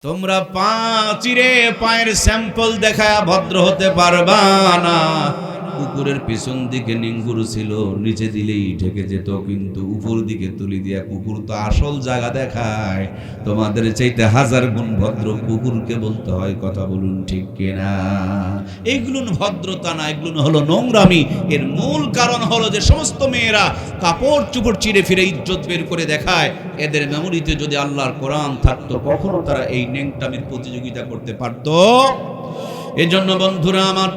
তোমরা চিরে পায়ের স্যাম্পল দেখায় ভদ্র হতে পারবা না। কুকুরের পিছন দিকে নিঙ্গুর ছিল, নিচে দিলেই ঢেকে যেত, কিন্তু উপর দিকে তুলি দিয়া কুকুর তো আসল জায়গা দেখায়। তোমাদের চাইতে হাজার গুণ ভদ্র কুকুরকে বলতে হয়, কথা বলুন ঠিক কিনা? এইগুলো ভদ্রতা না, এগুলো হলো নোংরামি। এর মূল কারণ হলো যে সমস্ত মেয়েরা কাপড় চুপড় চিরে ফিরে ইজ্জত বের করে দেখায়। এদের মেমোরিতে যদি আল্লাহর কোরআন থাকতো, কখনো তারা এই নেংটামির প্রতিযোগিতা করতে পারতো। এজন্য বন্ধুরা আমার,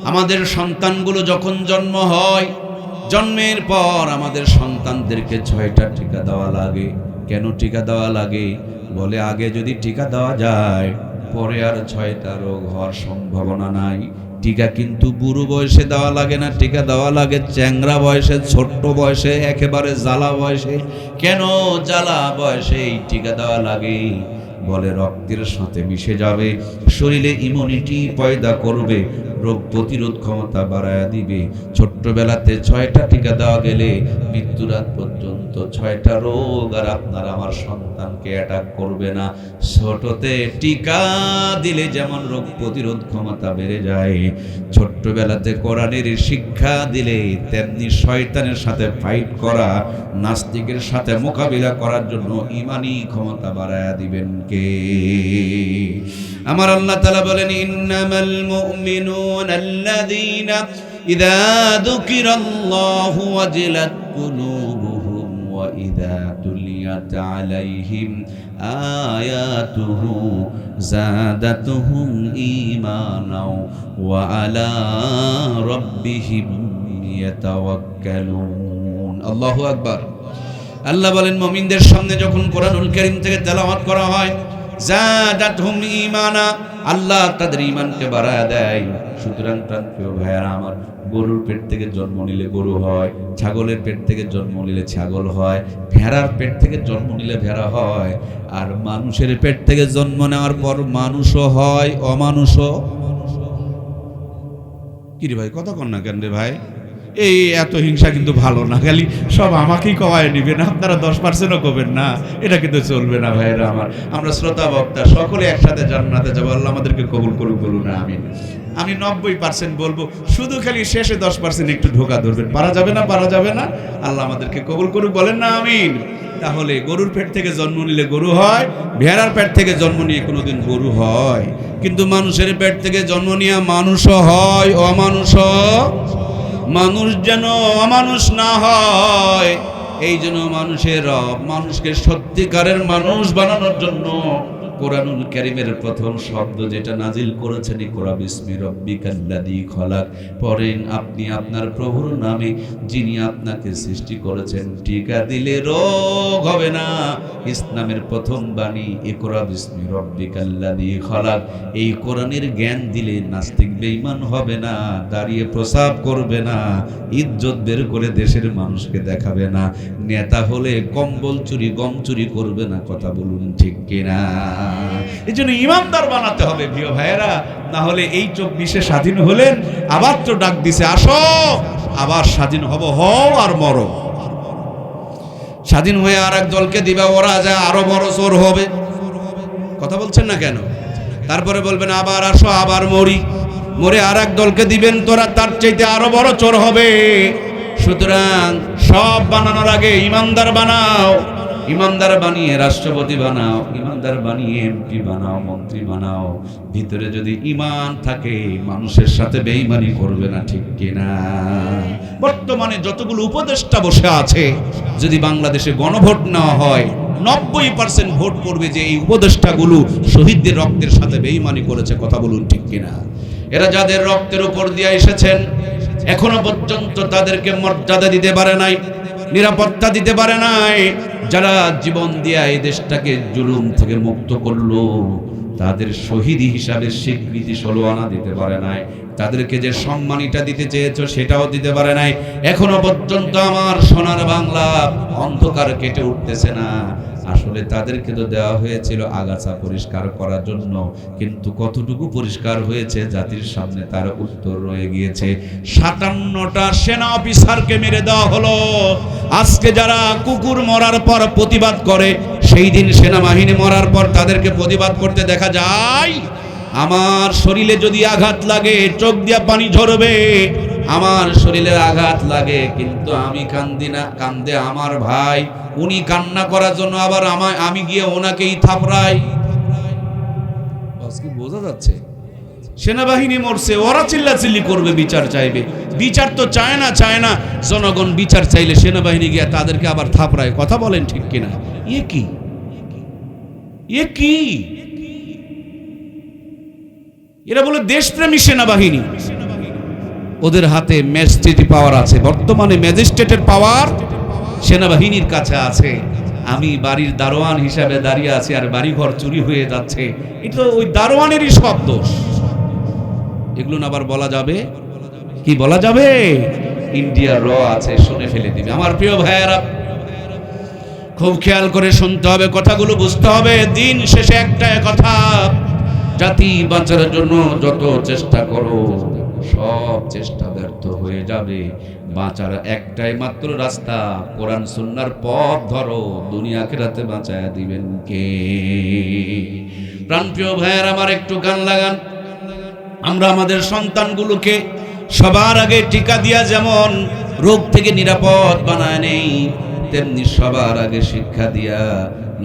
আমাদের সন্তানগুলো যখন জন্ম হয়, জন্মের পর আমাদের সন্তানদেরকে 6টা টিকা দেওয়া লাগে। কেন টিকা দেওয়া লাগে? বলে আগে যদি টিকা দেওয়া যায়, পরে আর 6টা রোগ হওয়ার সম্ভাবনা নাই। টিকা কিন্তু বুড়ো বয়সে দেওয়া লাগে না, টিকা দেওয়া লাগে চ্যাংরা বয়সে, ছোট্ট বয়সে, একেবারে জ্বালা বয়সে। কেন জ্বালা বয়সে এই টিকা দেওয়া লাগে? বলে রক্তের সাথে মিশে যাবে, শরীরে ইমিউনিটি পয়দা করবে, রোগ প্রতিরোধ ক্ষমতা বাড়ায় দিবে। ছোট্টবেলাতে 6টা টিকা দেওয়া গেলে মৃত্যুরাত পর্যন্ত 6টা রোগ আর আপনার আমার সন্তানকে অ্যাটাক করবে না। ছোটতে টিকা দিলে যেমন রোগ প্রতিরোধ ক্ষমতা বেড়ে যায়, ছোট্টবেলাতে কোরআনের শিক্ষা দিলে তেমনি শয়তানের সাথে ফাইট করা, নাস্তিকের সাথে মোকাবিলা করার জন্য ঈমানি ক্ষমতা বাড়ায় দিবেন কে? আমার আল্লাহ তাআলা বলেন, ইন্নামাল মুমিনুনা আল্লাযীনা ইযা যুকিরাল্লাহু ওয়াজিলাত কুলুবুহুম ওয়া ইযা তুলিয়াত আলাইহিম আয়াতুহু যাদাতুহুম ঈমানাও ওয়া আলা রাব্বিহিম ইয়াতাওয়াক্কালুন। আল্লাহু আকবার। আল্লাহ বলেন, মুমিনদের সামনে যখন কোরআনুল কারীম থেকে তেলাওয়াত করা হয়, যাদাতহুম ঈমানা, আল্লাহ তাদের ঈমানকে বাড়ায় দেয়। সুতরাং প্রিয় ভাইয়েরা আমার, গরুর পেট থেকে জন্ম নিলে গরু হয়, ছাগলের পেট থেকে জন্ম নিলে ছাগল হয়, ভেড়ার পেট থেকে জন্ম নিলে ভেড়া হয়, আর মানুষের পেট থেকে জন্ম নেওয়ার পর মানুষও হয়, অমানুষও। কি রে ভাই, কথা কন না কেন রে ভাই? এই এত হিংসা কিন্তু ভালো না, খালি সব আমাকেই কমায় নিবেন, আপনারা 10%ও করবেন না, এটা কিন্তু চলবে না ভাইরা আমার। আমরা শ্রোতা বক্তা সকলে একসাথে জান্নাতে যাবো, আল্লাহ আমাদেরকে কবুল করুক, বলুন না আমিন। আমি 90% বলবো, শুধু খালি শেষে 10% একটু ঢোকা ধরবেন। পারা যাবে না, পারা যাবে না, আল্লাহ আমাদেরকে কবুল করুক, বলেন না আমিন। তাহলে গরুর পেট থেকে জন্ম নিলে গরু হয়, ভেড়ার পেট থেকে জন্ম নিয়ে কোনোদিন গরু হয়, কিন্তু মানুষের পেট থেকে জন্ম নিয়ে মানুষও হয়, অমানুষও। মানুষ যেন অমানুষ না হয়, এই জন্য মানুষের রব মানুষকে সত্যিকারের মানুষ বানানোর জন্য কোরআনুল কারীমের প্রথম শব্দ যেটা নাজিল করেছেন, ইকরা বিসমি রাব্বিকাল্লাযী খলাক। পড়েন আপনি আপনার প্রভুর নামে, যিনি আপনাকে সৃষ্টি করেছেন। টিকা দিলে রোগ হবে না। ইসলামের প্রথম বাণী ইকরা বিসমি রাব্বিকাল্লাযী খলাক। এই কোরআনের জ্ঞান দিলে নাস্তিক বেঈমান হবে না, দাঁড়িয়ে প্রসাব করবে না, ইজ্জত বের করে দেশের মানুষকে দেখাবে না, নেতা হলে কম্বল চুরি গম চুরি করবে না, কথা বলুন ঠিক কিনা? এই জন্য ইমানদার বানাতে হবে প্রিয় ভাইয়েরা, না হলে এই 24-এ স্বাধীন হলেন, আবার তো ডাক দিছে আসো, আবার স্বাধীন হব, হও আর মরো। স্বাধীন হয়ে আর এক দলকে দিবা, ওরা যা আরো বড় চোর হবে, কথা বলছেন না কেন? তারপরে বলবেন আবার আসো, আবার মরি, মরে আর এক দলকে দিবেন, তোরা তার চাইতে আরো বড় চোর হবে। সুতরাং সব বানানোর আগে ইমানদার বানাও, ইমানদার বানিয়ে রাষ্ট্রপতি বানাও, ইমানদার বানিয়ে এমপি বানাও, মন্ত্রী বানাও। ভিতরে যদি ঈমান থাকে, মানুষের সাথে বেঈমানি করবে না, ঠিক কিনা? বর্তমানে যতগুলো উপদেষ্টা বসে আছে, যদি বাংলাদেশে গণভোট নেওয়া হয়, 90% ভোট করবে যে এই উপদেষ্টাগুলো শহীদদের রক্তের সাথে বেঈমানি করেছে, কথা বলুন ঠিক কিনা? এরা যাদের রক্তের উপর দিয়ে এসেছেন, এখনো পর্যন্ত তাদেরকে মর্যাদা দিতে পারে নাই, নিরাপত্তা দিতে পারে নাই। যারা জীবন দিয়ে এই দেশটাকে জুলুম থেকে মুক্ত করলো, তাদের শহীদ হিসাবে স্বীকৃতি 16 আনা দিতে পারে নাই। তাদেরকে যে সম্মানিটা দিতে চেয়েছো সেটাও দিতে পারে নাই। এখনো পর্যন্ত আমার সোনার বাংলা অন্ধকার কেটে উঠতেছে না। আসলে তাদেরকে তো দেওয়া হয়েছিল আগাছা পরিষ্কার করার জন্য, কিন্তু কতটুকু পরিষ্কার হয়েছে জাতির সামনে তার উত্তর রয়ে গিয়েছে। 57টা সেনা অফিসারকে মেরে দেওয়া হলো। আজকে যারা কুকুর মরার পর প্রতিবাদ করে, সেই দিন সেনাবাহিনী মরার পর তাদেরকে প্রতিবাদ করতে দেখা যায়? আমার শরীরে যদি আঘাত লাগে চোখ দিয়া পানি ঝরবে, আমার শরীরে আঘাত লাগে, কিন্তু আমি কান্দি না, কান্দে আমার ভাই। উনি কান্না করার জন্য আবার আমি গিয়ে ওনাকেই থাপড়াই। কি বোঝা যাচ্ছে? সেনাবাহিনী মরছে, ওরা চিল্লাচিল্লি করবে, বিচার চাইবে। বিচার তো চায় না জনগণ বিচার চাইলে সেনাবাহিনী গিয়ে তাদেরকে আবার থাপড়ায়। কথা বলেন ঠিক কিনা? এ কি এরা বলে দেশপ্রেমী সেনাবাহিনী। ওদের হাতে ম্যাজিস্ট্রেটি পাওয়ার আছে, বর্তমানে ম্যাজিস্ট্রেটের পাওয়ার সেনাবাহিনীর কাছে আছে। আমি বাড়ির দারোয়ান হিসাবে দাঁড়িয়ে আছি আর বাড়িঘর চুরি হয়ে যাচ্ছে, এটা ওই দারোয়ানেরই সব দোষ। এগুলো না আবার বলা যাবে? কি বলা যাবে? ইন্ডিয়ার র আছে, শুনে ফেলে দিবে। আমার প্রিয় ভাইয়েরা, খুব খেয়াল করে শুনতে হবে, কথাগুলো বুঝতে হবে। দিন শেষে একটাই কথা, জাতি বাঁচার জন্য যত চেষ্টা করো সব চেষ্টা ব্যর্থ হয়ে যাবে। বাঁচার একটাই মাত্র রাস্তা, কোরআন সুন্নাহর পথ ধরো, দুনিয়া আখিরাতে বাঁচায়া দিবেন কে? প্রাণপ্রিয় ভাইয়ের আমার, একটু গান লাগান। আমরা আমাদের সন্তানগুলোকে সবার আগে টিকা দিয়া যেমন রোগ থেকে নিরাপদ বানায় নেই, তেমনি সবার আগে শিক্ষা দিয়া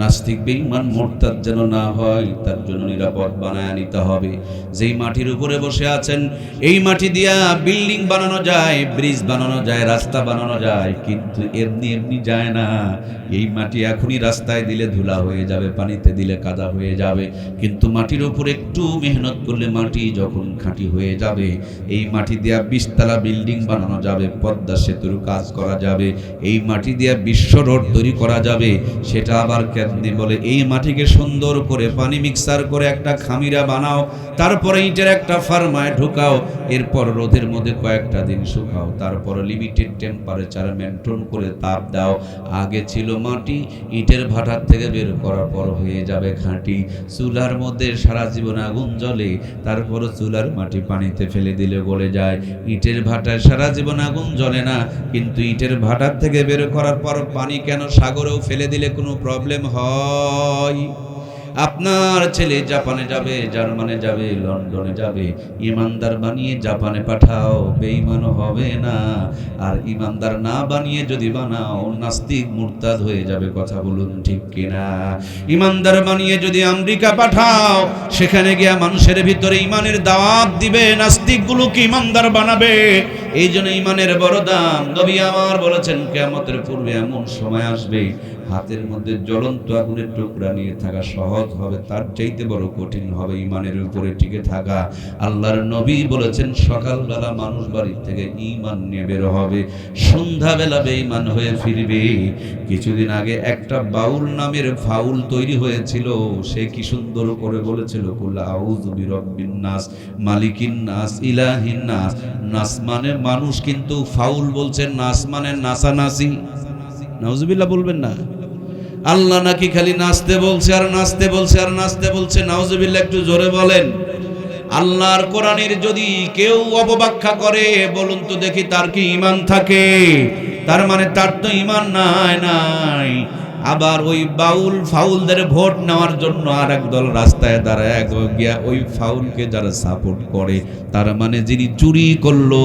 নাস্তিক বেঈমান মুরতাদ যেন না হয় তার জন্য নিরাপদ বানায় নিতে হবে। যেই মাটির উপরে বসে আছেন, এই মাটি দিয়া বিল্ডিং বানানো যায়, ব্রিজ বানানো যায়, রাস্তা বানানো যায়, কিন্তু এমনি এমনি যায় না। এই মাটি এখনই রাস্তায় দিলে ধুলা হয়ে যাবে, পানিতে দিলে কাদা হয়ে যাবে, কিন্তু মাটির উপরে একটু মেহনত করলে মাটি যখন খাঁটি হয়ে যাবে, এই মাটি দিয়া 20 তলা বিল্ডিং বানানো যাবে, পদ্মা সেতুর কাজ করা যাবে, এই মাটি দিয়া বিশ্ব রোড তৈরি করা যাবে। সেটা আবার কেমনি বলে, এই মাটিকে সুন্দর করে পানি মিক্সার করে একটা খামিরা বানাও, তারপরে ইটের একটা ফার্মায় ঢুকাও, এরপর রোদের মধ্যে কয়েকটা দিন শুকাও, তারপর লিমিটেড টেম্পারেচার মেনটেন করে তাপ দাও। আগে ছিল মাটি, ইটের ভাটার থেকে বের করার পর হয়ে যাবে খাঁটি। চুলার মধ্যে সারা জীবন আগুন জ্বলে, তারপর চুলার মাটি পানিতে ফেলে দিলে গলে যায়। ইটের ভাটায় সারা জীবন আগুন জ্বলে না, কিন্তু ইটের ভাটার থেকে বের করার পর পানি কেন সাগরেও ফেলে দিলে কোনো প্রবলেম হয়? আপনার ছেলে জাপানে যাবে, জার্মানে যাবে, লন্ডনে যাবে, ইমানদার বানিয়ে জাপানে পাঠাও, বেঈমানও হবে না। আর ইমানদার না বানিয়ে যদি বানাও, নাস্তিক মুরতাদ হয়ে যাবে। কথা বলুন ঠিক কিনা? ইমানদার বানিয়ে যদি আমেরিকা পাঠাও, সেখানে গিয়া মানুষের ভিতরে ইমানের দাওয়াত দিবে, নাস্তিকগুলোকে ইমানদার বানাবে। এই জন্য ইমানের বড় দাম। নবী আমার বলেছেন, কিয়ামতের পূর্বে এমন সময় আসবে, হাতের মধ্যে জ্বলন্ত আগুনের টুকরা নিয়ে থাকা সহজ হবে, তার চাইতে বড় কঠিন হবে ইমানের উপরে টিকে থাকা। আল্লাহর নবী বলেছেন, সকালবেলা মানুষ বাড়ি থেকে ঈমান নিয়ে বের হবে, সন্ধ্যাবেলা বেঈমান হয়ে ফিরবে। কিছুদিন আগে একটা বাউল নামের ফাউল তৈরি হয়েছিল, সে কি সুন্দর করে বলেছিল, কুল আউযু বিরাব্বিন নাস, মালিকিন নাস, ইলাহিন নাস। নাস মানে মানুষ, কিন্তু ফাউল বলছেন, নাস মানে নাসানাসি। নাউজুবিল্লাহ বলবেন না? আল্লাহ নাকি খালি নাচতে বলছে আর নাচতে বলছে আর নাচতে বলছে? নাউজুবিল্লাহ একটু জোরে বলেন। আল্লাহর কোরআনের যদি কেউ অপব্যাখ্যা করে, বলুন তো দেখি তার কি ঈমান থাকে? তার মানে তার তো ঈমান নাই। আবার ওই বাউল ফাউলদের ভোট নেওয়ার জন্য আর এক দল রাস্তায় দাঁড়ায় গিয়া ওই ফাউলকে যারা সাপোর্ট করে, তার মানে যিনি চুরি করলো,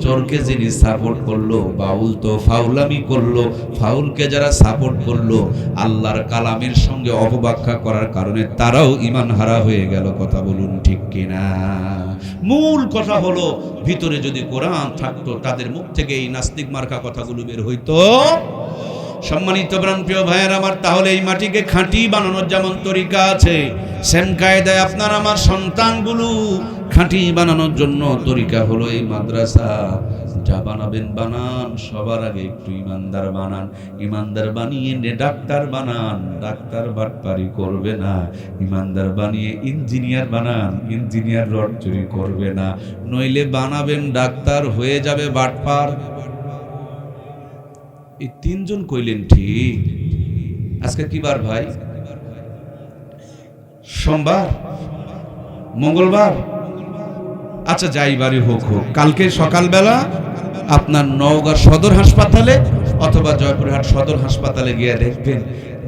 চোরকে যিনি সাপোর্ট করলো, বাউল তো ফাউলামি করলো, ফাউলকে যারা সাপোর্ট করলো, আল্লাহর কালামের সঙ্গে অপব্যাখ্যা করার কারণে তারাও ঈমান হারা হয়ে গেল। কথা বলুন ঠিক কিনা? মূল কথা হলো, ভিতরে যদি কোরআন থাকতো, তাদের মুখ থেকে এই নাস্তিক মার্কা কথাগুলো বের হইতো। সম্মানিত প্রিয় ভাইয়ের আমার, তাহলে এই মাটিকে খাঁটি বানানোর যেমন তরিকা আছে, সেম কায়দায় আপনার আমার সন্তানগুলো খাঁটি বানানোর জন্য তরিকা হলো এই মাদ্রাসা। যা বানাবেন বানান, সবার আগে একটু ইমানদার বানান। ইমানদার বানিয়ে ডাক্তার বানান, ডাক্তার বাটপারি করবে না। ইমানদার বানিয়ে ইঞ্জিনিয়ার বানান, ইঞ্জিনিয়ার রড চুরি করবে না। নইলে বানাবেন ডাক্তার, হয়ে যাবে বাটপার। এই তিনজন কইলেন ঠিক? আজকে কি বার ভাই? সোমবার, মঙ্গলবার। আচ্ছা যাই বাড়ি হোক হোক, কালকে সকালবেলা আপনার নওগাঁ সদর হাসপাতালে অথবা জয়পুরহাট সদর হাসপাতালে গিয়ে দেখবেন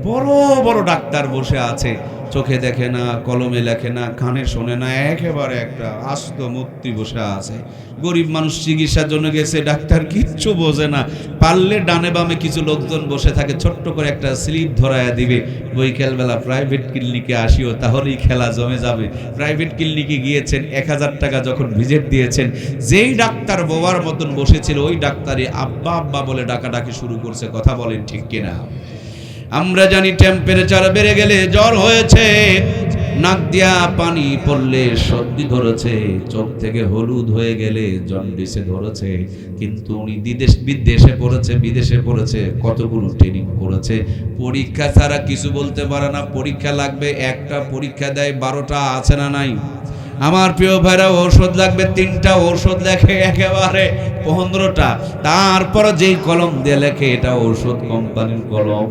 বড় বড় ডাক্তার বসে আছে। চোখে দেখে না, কলমে লেখে না, কানে শোনে না, একেবারে একটা আস্ত মূর্তি বসে আছে। গরিব মানুষ চিকিৎসার জন্য গেছে, ডাক্তার কিচ্ছু বোঝে না। পারলে ডানে বামে কিছু লোকজন বসে থাকে, ছোট্ট করে একটা স্লিপ ধরায়া দিবে, বৈকালবেলা প্রাইভেট ক্লিনিকে আসিও, তাহলেই খেলা জমে যাবে। প্রাইভেট ক্লিনিকে গিয়েছেন, 1000 টাকা যখন ভিজিট দিয়েছেন, যেই ডাক্তার বোবার মতন বসেছিল ওই ডাক্তারই আব্বা আব্বা বলে ডাকাডাকি শুরু করছে। কথা বলেন ঠিক কিনা? আমরা জানি টেম্পারেচার বেড়ে গেলে জ্বর হয়েছে, নাক দিয়া পানি পড়লে সর্দি ধরেছে, চোখ থেকে হলুদ হয়ে গেলে জন্ডিসে ধরেছে। কিন্তু উনি বিদেশে পড়েছে, কতগুলো ট্রেনিং করেছে, পরীক্ষা ছাড়া কিছু বলতে পারে না। পরীক্ষা লাগবে, একটা পরীক্ষা দেয় 12টা, আছে না নাই? আমার প্রিয় ভাইরা, ঔষধ লাগবে 3টা, ঔষধ লেখে একেবারে 15টা। তারপর যেই কলম দিয়ে লেখে এটা ঔষধ কোম্পানির কলম,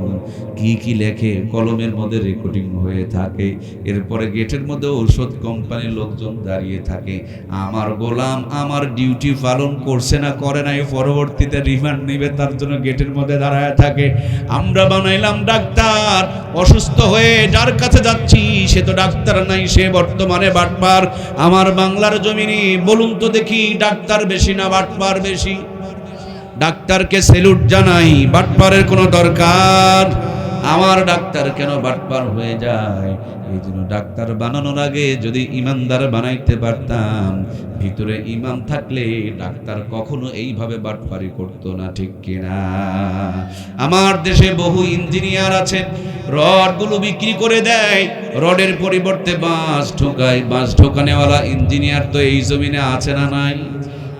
কি কি লেখে কলমের মধ্যে রেকর্ডিং হয়ে থাকে। এরপরে গেটের মধ্যে ঔষধ কোম্পানির লোকজন দাঁড়িয়ে থাকে। আমার গোলাম আমার ডিউটি পালন করছে না, করে নাই, পরবর্তীতে রিমান্ড নিবে, তার জন্য গেটের মধ্যে দাঁড়ায় থাকে। আমরা বানাইলাম ডাক্তার, অসুস্থ হয়ে যার কাছে যাচ্ছি সে তো ডাক্তার নাই, সে বর্তমানে বাটপার। আমার বাংলার জমিনে বলুন তো দেখি, ডাক্তার বেশি না বাটপার বেশি? ডাক্তারকে স্যালুট জানাই, বাটপারের কোনো দরকার? আমার ডাক্তার কেন বাটপার হয়ে যায়? এই জন্য ডাক্তার বানানোর আগে যদি ইমানদার বানাইতে পারতাম, ভিতরে ইমান থাকলে ডাক্তার কখনো এইভাবে বাটপারি করতো না, ঠিক কিনা? আমার দেশে বহু ইঞ্জিনিয়ার আছে, রডগুলো বিক্রি করে দেয়, রডের পরিবর্তে বাঁশ ঢোকায়। বাঁশ ঢোকানেওয়ালা ইঞ্জিনিয়ার তো এই জমিনে আছে না নাই?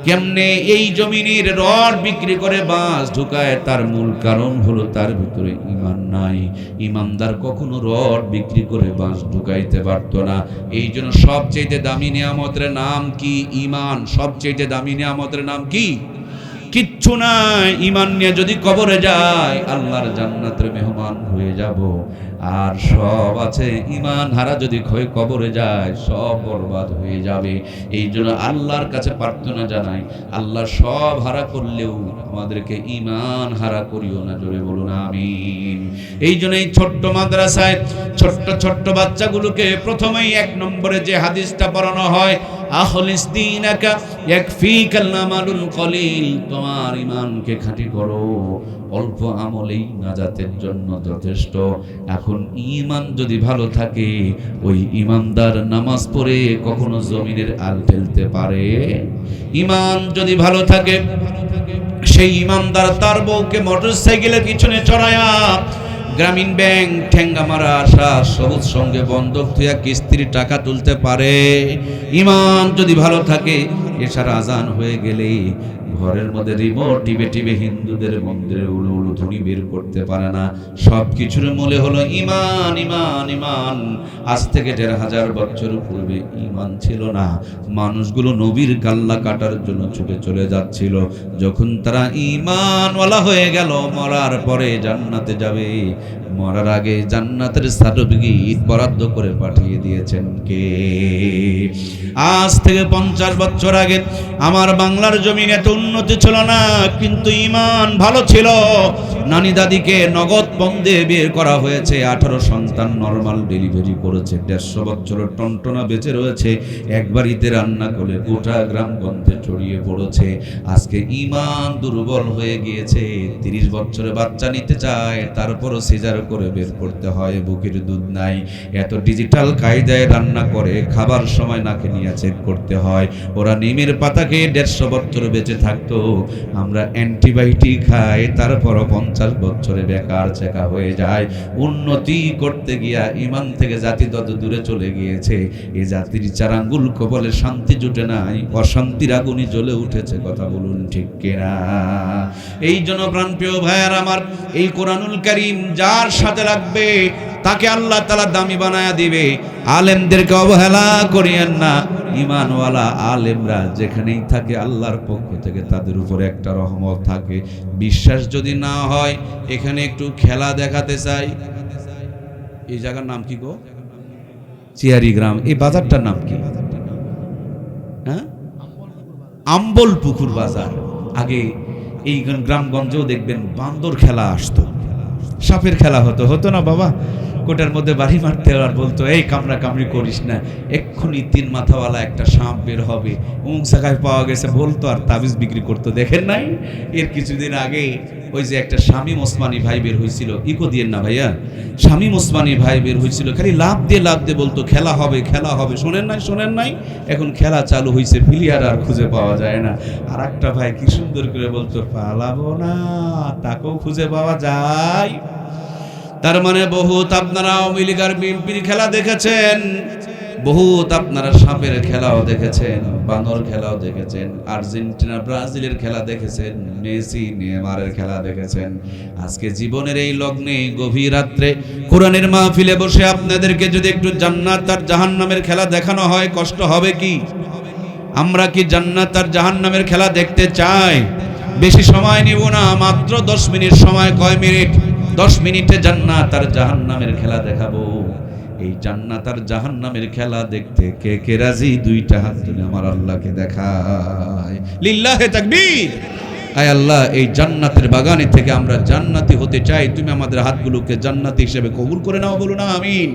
কেমনে এই জমিনের রড বিক্রি করে বাঁশ ঢুকায়? তার মূল কারণ হলো তার ভিতরে ঈমান নাই। ঈমানদার কখনো রড বিক্রি করে বাঁশ ঢুকাইতে পারতো না। এই জন্য সবচেয়ে দামি নিয়ামতের নাম কি? ঈমান। সবচেয়ে দামি নিয়ামতের নাম কি? কিচ্ছু নাই। ঈমান নিয়ে যদি কবরে যায় আল্লাহর জান্নাতের মেহমান হয়ে যাব। আর সব আছে, ঈমান হারা যদি কবরে যায় সব বরবাদ হয়ে যাবে। এই জন্য আল্লাহর কাছে প্রার্থনা জানাই, আল্লাহ সব হারা করলেও আমাদেরকে ঈমান হারা করিও না। জোরে বলুন আমিন। এই জন্য এই ছোট্ট মাদ্রাসায় ছোট্ট ছোট্ট বাচ্চাগুলোকে প্রথমেই 1 নম্বরে যে হাদিসটা পড়ানো হয়, আখলিস দীনাকা ইয়াকফিকাল আমালুল কলিল, তোমার ঈমানকে খাঁটি করো, অল্প আমলেই নাজাতের জন্য যথেষ্ট। এখন ঈমান যদি ভালো থাকে, ওই ঈমানদার নামাজ পড়ে কখনো জমিনের আল ফেলতে পারে? ঈমান যদি ভালো থাকে, সেই ঈমানদার তার বউকে মোটরসাইকেলের পিছনে চড়ায়া গ্রামীণ ব্যাংক ঠেঙ্গা মারা আসা সবুজ সঙ্গে বন্ধক তুইয়া কিস্তির টাকা তুলতে পারে। ঈমান যদি ভালো থাকে, এশার আজান হয়ে গেলে ঘরের মধ্যে রিমোট টিপে টিপে হিন্দুদের মন্দিরে উলু উলু ধ্বনি বের করতে পারে না। সব কিছুর মূলে হলো ঈমান। ঈমান ঈমান। আজ থেকে 1500 বছর পূর্বে ঈমান ছিল না। মানুষগুলো নবীর গাল্লা কাটার জন্য ছুটে চলে যাচ্ছিল। যখন তারা ঈমানওয়ালা হয়ে গেল, মরার পরে জান্নাতে যাবে। মরার আগে জান্নাতের সার্টিফিকেট বরাদ্দ করে পাঠিয়ে দিয়েছেন কে? আজ থেকে 50 বছর আগে আমার বাংলার জমিনে এত উন্নতি ছিল না, কিন্তু ঈমান ভালো ছিল। নানি দাদিকে নগদ বন্ধে বের করা হয়েছে, 18 সন্তান নরমাল ডেলিভারি করেছে, 150 বছরের টনটনা বেঁচে রয়েছে। এক বাড়িতে রান্না করে গোটা গ্রামগঞ্জে ছড়িয়ে পড়েছে। আজকে ঈমান দুর্বল হয়ে গিয়েছে। 30 বছরের বাচ্চা নিতে চায়, তারপরও সিজার করে বের করতে হয়, বুকের দুধ নাই। এত ডিজিটাল কায়দায় রান্না করে, খাবার সময় নাকে নিয়ে চেক করতে হয়। ওরা নিমের পাতা খেয়ে 150 বছর বেঁচে থাকতো, আমরা অ্যান্টিবায়োটিক খাই, তারপরও 50 বছরে বেকার চেকা হয়ে যায়। উন্নতি করতে গিয়া ঈমান থেকে জাতি তত দূরে চলে গিয়েছে। এই জাতির 4 আঙ্গুল কবলে শান্তি জুটে নাই, অশান্তির আগুনই জ্বলে উঠেছে। কথা বলুন ঠিক কিনা? এই জন্য প্রাণপ্রিয় ভাইয়ার আমার, এই কোরআনুল কারীম যার সাথে লাগবে তাকে আল্লাহ তাআলা দামি বানায়া দিবে। আলেমদেরকে অবহেলা করিয়েন না। ঈমানওয়ালা আলেমরা যেখানেই থাকে আল্লাহর পক্ষ থেকে তাদের উপরে একটা রহমত থাকে। বিশ্বাস যদি না হয়, এখানে একটু খেলা দেখাতে চাই। এই জায়গার নাম কি গো? চিয়ারি গ্রাম। এই বাজারটার নাম কি? হ্যাঁ, আম্বল পুকুর বাজার। আগে এই গ্রামগঞ্জেও দেখবেন বান্দর খেলা আসতো, সাপের খেলা হতো না বাবা? কোটার মধ্যে বাড়ি মারতে আর বলতো এই কামড়া কামড়ি করিস না, এক্ষুনি 3 মাথাওয়ালা একটা সাপ বের হবে, অমুক জায়গায় পাওয়া গেছে বলতো, আর তাবিজ বিক্রি করতো। দেখেন নাই? এর কিছুদিন আগে ওই যে একটা শামীম ওসমানী ভাই বের হয়েছিল, ইকো দিয়েন না ভাইয়া, শামীম ওসমানী ভাই বের হয়েছিল, খালি লাভ দিয়ে বলতো খেলা হবে খেলা হবে। শোনেন নাই? এখন খেলা চালু হয়েছে, প্লেয়ার আর খুঁজে পাওয়া যায় না। আর একটা ভাই কি সুন্দর করে বলতো পালাবো না, তাকেও খুঁজে পাওয়া যায়। তার মানে বহুত আপনারা আওয়ামী লীগ আর বিএনপির খেলা দেখেছেন, বহুত আপনারা সাপের খেলাও দেখেছেন, বানর খেলাও দেখেছেন, আর্জেন্টিনা ব্রাজিলের খেলা দেখেছেন, মেসি নেইমারের খেলা দেখেছেন। আজকে জীবনের এই লগ্নে গভীর রাত্রে কোরআনের মাহফিলে বসে আপনাদেরকে যদি একটু জান্নাত আর জাহান্নামের খেলা দেখানো হয়, কষ্ট হবে কি? আমরা কি জান্নাত আর জাহান্নামের খেলা দেখতে চাই? বেশি সময় নিব না, মাত্র 10 মিনিট সময়। কয় মিনিট? 10 মিনিটে জান্নাত আর জাহান্নামের খেলা দেখাবো। এই জান্নাত আর জাহান্নামের খেলা দেখতে কে কে রাজি? 2টা হাত তুলে আমার আল্লাহকে দেখায়। লিল্লাহে তাকবীর। আয় আল্লাহ, এই জান্নাতের বাগানে থেকে আমরা জান্নাতি হতে চাই। তুমি আমাদের হাতগুলোকে জান্নাতি হিসেবে কবুল করে নাও, বলুন আমিন।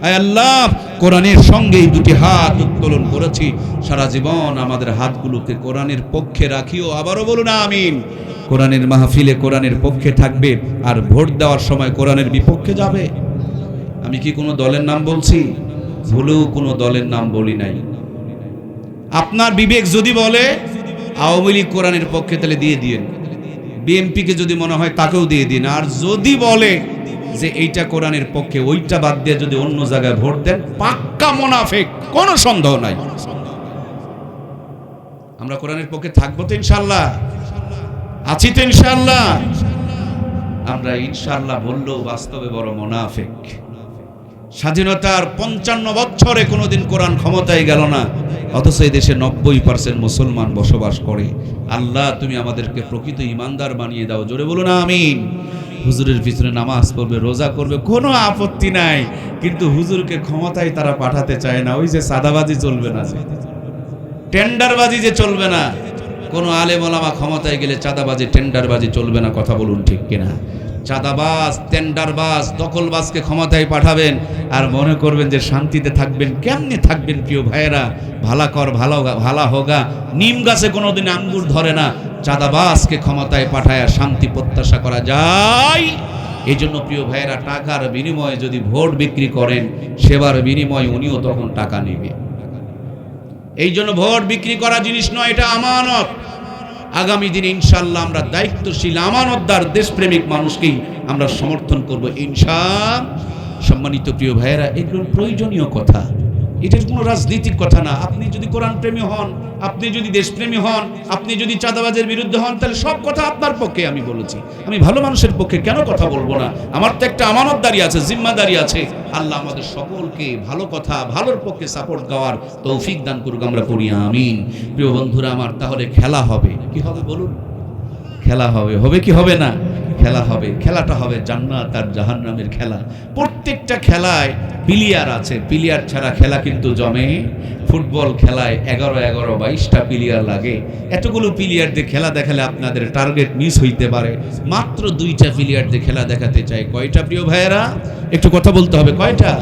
আয় আল্লাহ, কোরআনের সঙ্গে এই 2টি হাত উত্তোলন করেছি, সারা জীবন আমাদের হাতগুলোকে কোরআনের পক্ষে রাখিও, আবারও বলুন আমিন। কোরআনের মাহফিলে কোরআনের পক্ষে থাকবে, আর ভোট দেওয়ার সময় কোরআনের বিপক্ষে যাবে। আমি কি কোনো দলের নাম বলছি? ভুলেও কোনো দলের নাম বলি নাই। আপনার বিবেক যদি বলে আওয়ামী লীগ কোরআনের পক্ষে, তাহলে দিয়ে দিন। বিএনপিকে যদি মনে হয় তাকেও দিয়ে দিন। আর যদি বলে যে এইটা কোরআনের পক্ষে, ওইটা বাদ দিয়ে যদি অন্য জায়গায় ভোট দেন, পাক্কা মুনাফিক, কোনো সন্দেহ নাই। আমরা কোরআনের পক্ষে থাকবো তো ইনশাআল্লাহ, আছি তো ইনশাআল্লাহ। আমরা ইনশাআল্লাহ বললেও বাস্তবে বড় মুনাফিক। স্বাধীনতার 55 বছরে কোনোদিন কোরআন ক্ষমতায় গেল না, অথচ এই দেশে 90% মুসলমান বসবাস করে। আল্লাহ, তুমি আমাদেরকে প্রকৃত ইমানদার বানিয়ে দাও, জোরে বলুন আমিন। হুজুরের পিছনে নামাজ পড়বে, রোজা করবে, কোনো আপত্তি নাই, কিন্তু হুজুরকে ক্ষমতায় তারা পাঠাতে চায় না। ওই যে সাদাবাজি চলবে না, যে টেন্ডারবাজি যে চলবে না। কোনো আলেম ওলামা ক্ষমতায় গেলে চাঁদাবাজি টেন্ডারবাজি চলবে না, কথা বলুন ঠিক কিনা? চাঁদাবাজ, টেন্ডারবাজ, দখলবাজকে ক্ষমতায় পাঠাবেন আর মনে করবেন যে শান্তিতে থাকবেন। কেমনে থাকবেন প্রিয় ভাইয়েরা? ভালা কর ভালা হোগা, নিম গাছে কোনোদিন আঙ্গুর ধরে না। চাঁদাবাজকে ক্ষমতায় পাঠায় শান্তি প্রত্যাশা করা যায়? এই জন্য প্রিয় ভাইয়েরা, টাকার বিনিময়ে যদি ভোট বিক্রি করেন, সেবার বিনিময়ে উনিও তখন টাকা নেবে। এই জন্য ভোট বিক্রি করা জিনিস নয়, এটা আমানত। আগামী দিনে ইনশাআল্লাহ আমরা দায়িত্বশীল, আমানতদার, দেশপ্রেমিক মানুষকেই আমরা সমর্থন করব ইনশাআল্লাহ। সম্মানিত প্রিয় ভাইয়েরা, এগুলো প্রয়োজনীয় কথা, এটার কোনো রাজনীতির কথা না। আপনি যদি কোরআন প্রেমী হন, আপনি যদি দেশপ্রেমী হন, আপনি যদি চাঁদাবাজের বিরুদ্ধে হন, তাহলে সব কথা আপনার পক্ষে আমি বলেছি। আমি ভালো মানুষের পক্ষে কেন কথা বলবো না? আমার তো একটা আমানতদারি আছে, জিম্মাদারি আছে। আল্লাহ আমাদের সকলকে ভালো কথা, ভালোর পক্ষে সাপোর্ট দেওয়ার তৌফিক দান করুক, আমরা পড়ি আমিন। প্রিয় বন্ধুরা আমার, তাহলে খেলা হবে, কি হবে বলুন? খেলা হবে, হবে কি হবে না? খেলা হবে। খেলাটা হবে জান্নাত আর জাহান্নামের খেলা। প্রত্যেকটা খেলায় প্লেয়ার আছে, প্লেয়ার ছাড়া খেলা কিন্তু জমে। ফুটবল খেলায় 11 22টা প্লেয়ার লাগে। এতগুলো প্লেয়ার দিয়ে খেলা দেখালে আপনাদের টার্গেট মিস হইতে পারে। মাত্র 2টা প্লেয়ার দিয়ে খেলা দেখাতে চাই। কয়টা প্রিয় ভাইয়েরা? একটু কথা বলতে হবে। কয়টা?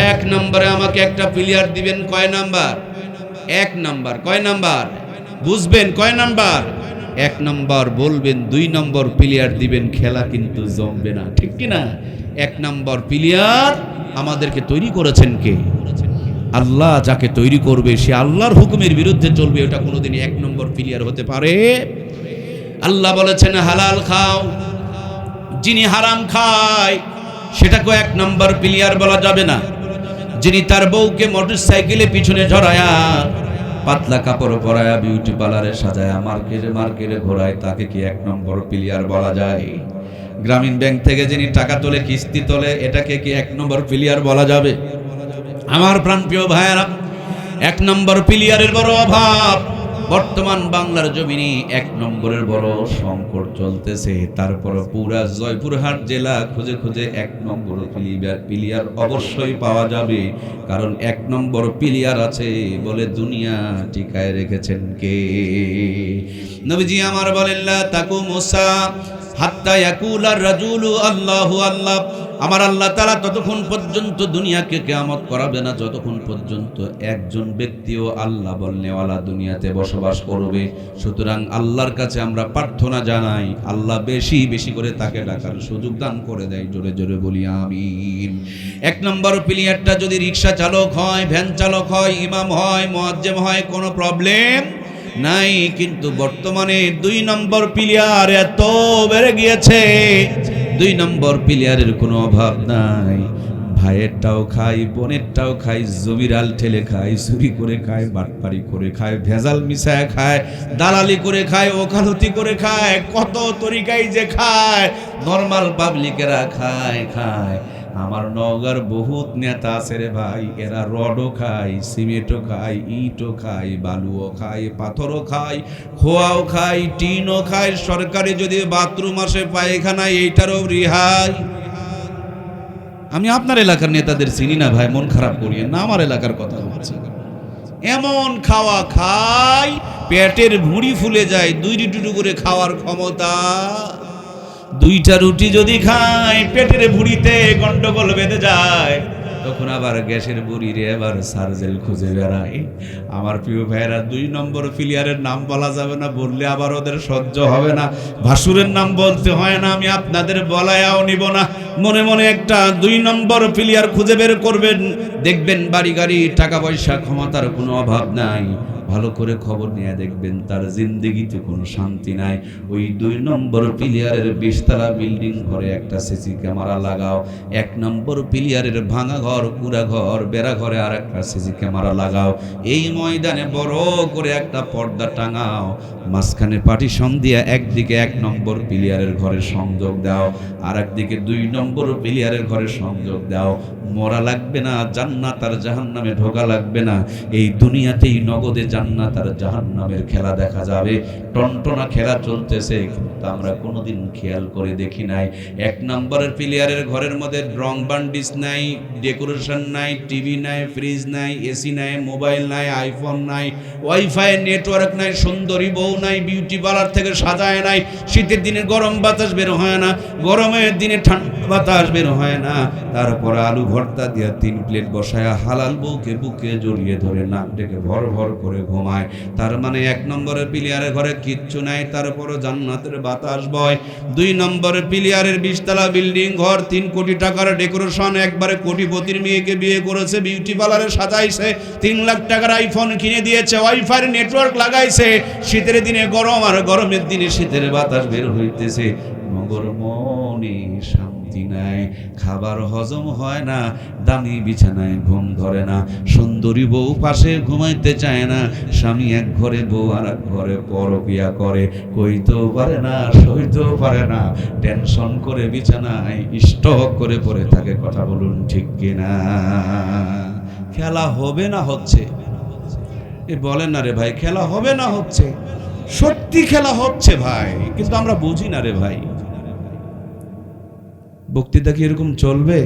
1 নম্বরে আমাকে একটা প্লেয়ার দিবেন। কয় নাম্বার? 1 নাম্বার। কয় নাম্বার? বুঝবেন কয় নাম্বার? 1 নম্বর বলবেন, 2 নম্বর প্লেয়ার দিবেন, খেলা কিন্তু জমবে না, ঠিক কিনা? 1 নম্বর প্লেয়ার আমাদেরকে তৈরি করেছেন কে? আল্লাহ। যাকে তৈরি করবে সে আল্লাহর হুকুমের বিরুদ্ধে চলবে, ওটা কোনোদিন 1 নম্বর প্লেয়ার হতে পারে? আল্লাহ বলেছেন হালাল খাও, যিনি হারাম খায় সেটাকে 1 নম্বর প্লেয়ার বলা যাবে না। যিনি তার বউকে মোটরসাইকেলে পিছনে ঝরায়া, পাতলা কাপড় পরায়া, বিউটি পার্লারে সাজায়া, মার্কেটে ঘোরায়, তাকে কি 1 নম্বর প্লেয়ার বলা যায়? গ্রামীণ ব্যাংক থেকে যিনি টাকা তোলে, কিস্তি তোলে, এটাকে কি 1 নম্বর প্লেয়ার বলা যাবে? আমার প্রাণপ্রিয় ভাইয়েরা, 1 নম্বর প্লেয়ারের বড় অভাব। বর্তমান বাংলার জমিনে 1 নম্বরের বড় সংকট চলতেছে, তারপর পুরা জয়পুরহাট জেলা খুঁজে খুঁজে 1 নম্বর প্লেয়ার অবশ্যই পাওয়া যাবে, কারণ 1 নম্বর প্লেয়ার আছে বলে দুনিয়া টিকায় রেখেছেন কে? নবীজি আমার বলেন, লা তাকুমুসা হাত্তা ইয়াকুলার রাজুলু আল্লাহু আল্লাহ। আমার আল্লাহ তাআলা ততক্ষণ পর্যন্ত দুনিয়াকে কিয়ামত করাবে না যতক্ষণ পর্যন্ত একজন ব্যক্তিও আল্লাহ বলনেওয়ালা দুনিয়াতে বসবাস করবে। সুতরাং আল্লাহর কাছে আমরা প্রার্থনা জানাই, আল্লাহ বেশি বেশি করে তাকে ডাকার সুযোগ দান করে দেয়। জোরে জোরে বলি আমিন। 1 নম্বর প্লেয়ারটা যদি রিকশা চালক হয়, ভ্যান চালক হয়, ইমাম হয়, মুয়াজ্জিম হয়, কোনো প্রবলেম নাই। কিন্তু বর্তমানে 2 নম্বর প্লেয়ার এত বেড়ে গিয়েছে, 2 নম্বর প্লেয়ারের কোনো অভাব নাই। ভাইয়েরটাও খাই, বোনেরটাও খাই, জমিরাল ঠেলে খায়, চুরি করে খায়, বাটপারি করে খায়, ভেজাল মিশায় খায়, দালালি করে খায়, ওকালতি করে খায়, কত তরিকায় যে খায়, নরমাল পাবলিকেরা খায়। আমার নওগাঁর বহুত নেতা আছে রে ভাই, এরা রডও খায়, সিমেন্টও খায়, ইটও খায়, বালুও খায়, পাথরও খায়, খোয়াও খায়, টিনও খায়। সরকারি যদি বাথরুম আসে পায়খানায়, এইটারও রিহাই। আমি আপনার এলাকার নেতাদের চিনি না ভাই, মন খারাপ করিয়েন না, আমার এলাকার কথা বলছি। এমন খাওয়া খায় পেটের ভুঁড়ি ফুলে যায়, 2 রুটি করে খাওয়ার ক্ষমতা। 2টা রুটি যদি খায় পেটের ভুঁড়িতে গন্ডগোল বেঁধে যায়, তখন আবার গ্যাসের বুড়িরে আবার সার্জেল খুঁজে বেড়ায়। আমার প্রিয় ভাইয়েরা, 2 নম্বর প্লেয়ারের নাম বলা যাবে না, বললে আবার ওদের সহ্য হবে না। ভাসুরের নাম বলতে হয় না, আমি আপনাদের বলায়াও নিব না। মনে মনে একটা 2 নম্বর প্লেয়ার খুঁজে বের করবেন, দেখবেন বাড়ি গাড়ি টাকা পয়সা ক্ষমতার কোনো অভাব নাই। ভালো করে খবর নিয়ে দেখবেন তার জিন্দেগিতে কোনো শান্তি নাই। ওই 2 নম্বর প্লেয়ারের 20 তলা বিল্ডিং ঘরে একটা সিসি ক্যামেরা লাগাও। 1 নম্বর প্লেয়ারের ভাঙা ঘর, কুড়া ঘর, বেড়া ঘরে আর একটা সিসি ক্যামেরা লাগাও। এই ময়দানে বড় করে একটা পর্দা টাঙাও, মাঝখানে পার্টিশন দিয়ে একদিকে 1 নম্বর প্লেয়ারের ঘরে সংযোগ দাও, আর একদিকে 2 নম্বর প্লেয়ারের ঘরে সংযোগ দাও। মরা লাগবে না, জান্নাত আর জাহান্নামে ঢোকা লাগবে না। এই দুনিয়াতেই নগদে জান্নাত আর জাহান্নামের খেলা দেখা যাবে। টনটনা খেলা চলতেছে, কিন্তু আমরা কোনোদিন খেয়াল করে দেখি নাই। 1 নম্বরের প্লেয়ারের ঘরের মধ্যে রং বান্ডিস নাই, ডেকোরেশন নাই, টিভি নাই, ফ্রিজ নাই, এসি নাই, মোবাইল নাই, আইফোন নাই, ওয়াইফাই নেটওয়ার্ক নাই, সুন্দরী বউ নাই, বিউটি পার্লার থেকে সাজায় নাই। শীতের দিনে গরম বাতাস বের হয় না, গরমের দিনে ঠান্ডা বাতাস বের হয় না। তারপর আলু ভর্তা দিয়ে 3 প্লেট বসায় হালাল বউকে বুকে জড়িয়ে ধরে নাক ডেকে ভর ভর করে ঘুমায়। তার মানে 1 নম্বরের প্লেয়ারের ঘরে কিচ্ছু নাই, তারপরও জান্নাতের বাতাস বয়। 2 নম্বরের প্লেয়ারের 20 তলা বিল্ডিং ঘর, 3 কোটি টাকার ডেকোরেশন, একবারে কোটিপতির মেয়েকে বিয়ে করেছে, বিউটি পার্লারে সাজাইছে, 3 লাখ টাকার আইফোন কিনে দিয়েছে, ওয়াইফাই নেটওয়ার্ক লাগাইছে। শীতের দিনে গরম আর গরমের দিনে শীতের বাতাস বের হইতেছে। মগর মনে শান্তি নাই, খাবার হজম হয় না, দামি বিছানায় ঘুম ধরে না, সুন্দরী বউ পাশে ঘুমাইতে চায় না, স্বামী এক ঘরে বউ আর এক ঘরে পরকিয়া করে, কইতেও পারে না, সইতেও পারে না, টেনশন করে বিছানায় স্টক করে পড়ে থাকে। কথা বলুন ঠিক কিনা? খেলা হবে না হচ্ছে? এ বলেন না রে ভাই, খেলা হবে না হচ্ছে? সত্যি খেলা হচ্ছে ভাই, কিন্তু আমরা বুঝি না রে ভাই। বক্তৃতা কি এরকম চলবে?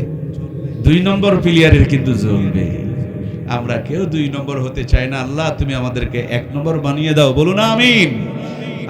2 নম্বর প্লেয়ারের কিন্তু চলবে। আমরা কেউ 2 নম্বর হতে চাই না। আল্লাহ তুমি আমাদেরকে 1 নম্বর বানিয়ে দাও, বলুন আমিন।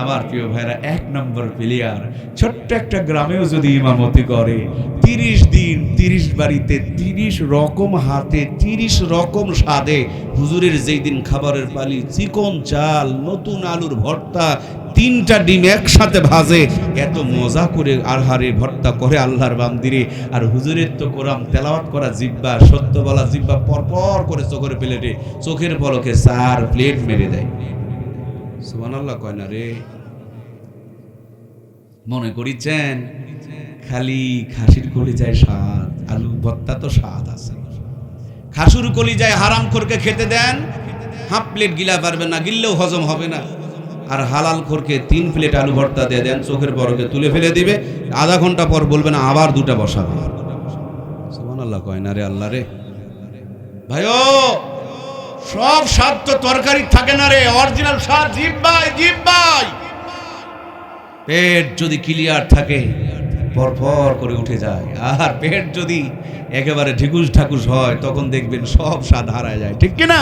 আমার প্রিয় ভাইরা, 1 নম্বর প্লেয়ার ছোট্ট একটা গ্রামেও যদি ইমামতি করে, 30 দিন 30 বাড়িতে 30 রকম হাতে 30 রকম স্বাদে, হুজুরের যেই দিন খাবারের পালি, চিকন চাল, নতুন আলুর ভর্তা, 3টা ডিম একসাথে ভাজে, এত মজা করে আহারে ভর্তা করে আল্লাহর বান্দিরে। আর হুজুরের তো কোরআন তেলাওয়াত করা জিহ্বা, সত্য বলা জিহ্বা, পরপর করে চোখের প্লেটে, চোখের পলকে 4 প্লেট মেরে দেয়। সুবহানাল্লাহ কয় না রে? মনে করিছেন খালি খাসির কলিজায় স্বাদ, আলু ভর্তা তো স্বাদ আছে। খাসুর কলিজায় হারামখোরকে খেতে দেন, 1/2 প্লেট গিলা পারবে না, গিললেও হজম হবে না। আর হালাল খোরকে 3 প্লেট আলু ভর্তা দিয়ে দেন, চোখের পলকে তুলে ফেলে দিবে, আধা ঘন্টা পর বলবেন আবার 2টা বসাবে। সুবহানাল্লাহ কয় না রে? আল্লাহ রে ভাইও, সব স্বাদ তো তরকারি থাকে না রে, অরিজিনাল স্বাদ জিহ্বায়, জিহ্বায়। পেট যদি ক্লিয়ার থাকে পরপর করে উঠে যায়, আর পেট যদি একেবারে ঢিকুস ঠাকুস হয় তখন দেখবেন সব স্বাদ হারায় যায়। ঠিক কি না?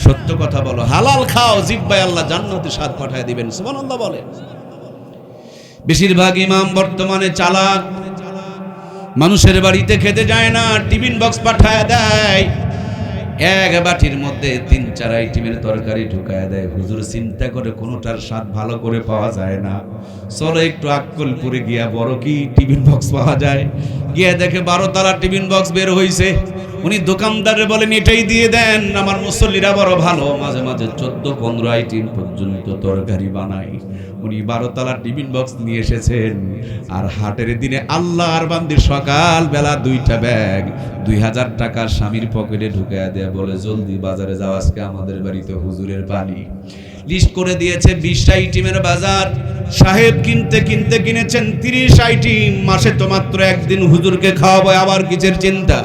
সত্য কথা বলো, হালাল খাও, জিহ্বায় আল্লাহ জান্নাতে স্বাদ পাঠায় দিবেন। সুবহানাল্লাহ বলেন। বেশিরভাগ ইমাম বর্তমানে চালাক, মানুষের বাড়িতে খেতে যায় না, টিফিন বক্স পাঠায় দেয়, এক বাটির মধ্যে 3-4 আইটেমের তরকারি ঢুকায় দেয়। হুজুর চিন্তা করে কোনোটার স্বাদ ভালো করে পাওয়া যায় না, চলো একটু আক্কলপুরে গিয়া বড় কি টিফিন বক্স পাওয়া যায়। গিয়া দেখে 12 তালা টিফিন বক্স বের হইছে। উনি দোকানদারে বলেন এটাই দিয়ে দেন, আমার মুসল্লিরা বড় ভালো, মাঝে মাঝে 14-15 আইটেম পর্যন্ত তরকারি বানাই। উনি 12 তালা টিফিন বক্স নিয়ে এসেছেন, আর হাটের দিনে আল্লাহর বান্দির সকাল বেলা 2টা ব্যাগ 2000 টাকা স্বামীর পকেটে ঢুকায় দেয়া, বলে জলদি বাজারে যাও, আজকে আমাদের বাড়িতে হুজুরের পানি। লিস্ট করে দিয়েছে 20 আইটেমের বাজার। সাহেব কিনতে কিনতে কিনেছেন 30 আইটেম। মাসে তো মাত্র একদিন হুজুরকে খাওয়াবো, আবার কিসের চিন্তা?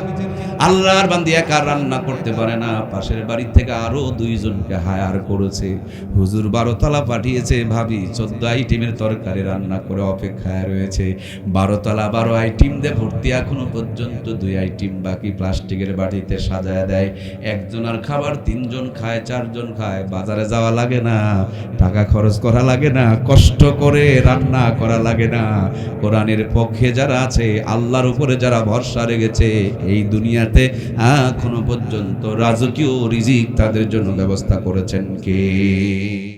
আল্লাহর বান্দি একা রান্না করতে পারে না, পাশের বাড়ি থেকে আরো 2 জনকে হায়ার করেছে। হুজুর 12 তালা পাঠিয়েছে, ভাবি 14 আইটেমের তরকারি রান্না করে অপেক্ষায় রয়েছে। 12 তালা 12 আইটেম দিয়ে ভর্তি, এখনো পর্যন্ত 2 আইটেম বাকি, প্লাস্টিকের বাটিতে সাজায় দেয়। একজনের খাবার 3 জন খায়, 4 জন খায়। বাজারে যাওয়া লাগে না, টাকা খরচ করা লাগে না, কষ্ট করে রান্না করা লাগে না। কোরআনের পক্ষে যারা আছে, আল্লাহর উপরে যারা ভরসা রেখেছে, এই দুনিয়া এখনো পর্যন্ত রাজকীয় রিজিক তাদের জন্য ব্যবস্থা করেছেন কে?